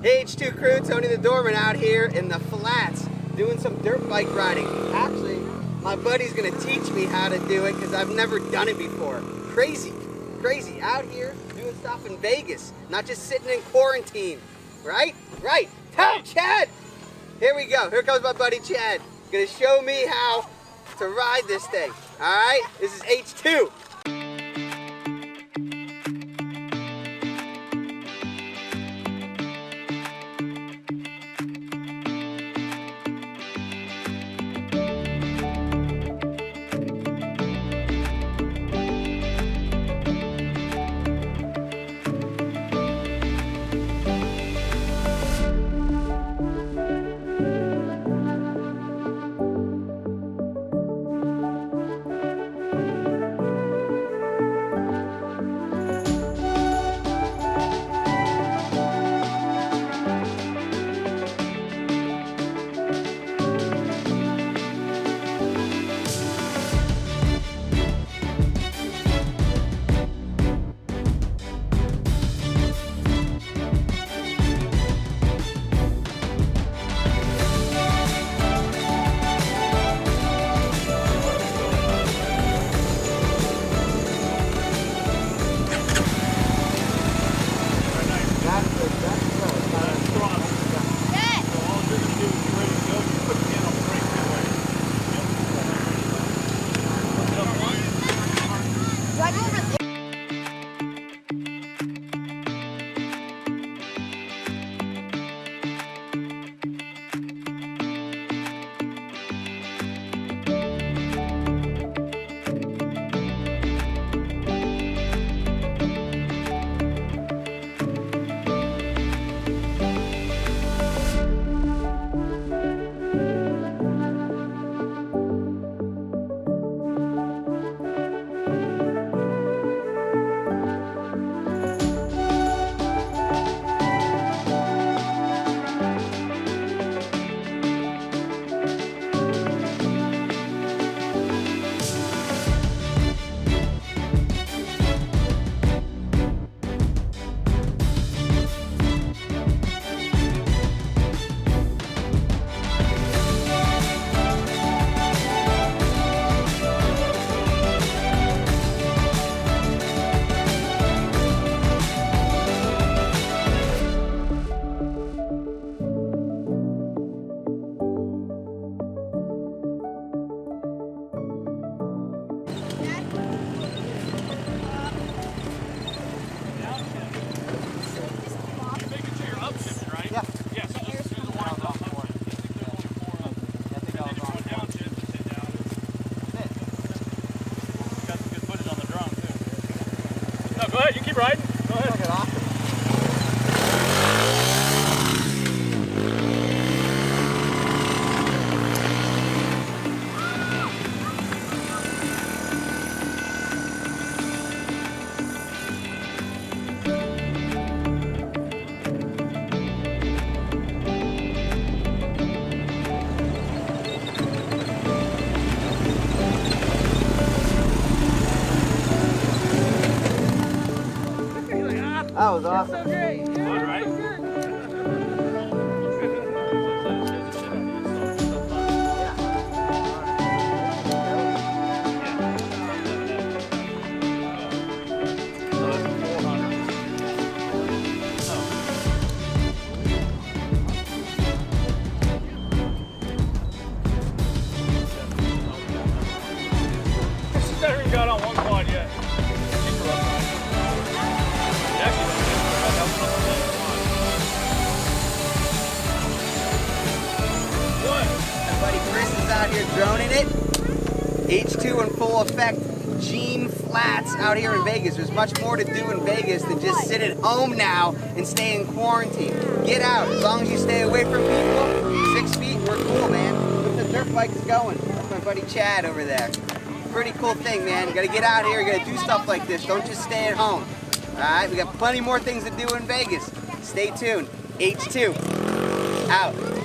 Hey H2 crew, Tony the Doorman out here in the flats doing some dirt bike riding. Actually, my buddy's gonna teach me how to do it because I've never done it before. Crazy, crazy. Out here doing stuff in Vegas, not just sitting in quarantine. Right? Right. Tell Chad! Here we go. Here comes my buddy Chad. Gonna show me how to ride this thing. Alright? This is H2. Go ahead, you keep riding. Go ahead. Look at awesome. That was awesome. So great. Yeah, all right. She's never even got on one quad yet. Out here droning it. H2 in full effect. Gino Flats out here in Vegas. There's much more to do in Vegas than just sit at home now and stay in quarantine. Get out. As long as you stay away from people, 6 feet, we're cool, man. Look at the dirt bikes going. That's my buddy Chad over there. Pretty cool thing, man. You gotta get out here, you gotta do stuff like this. Don't just stay at home. Alright, we got plenty more things to do in Vegas. Stay tuned. H2 out.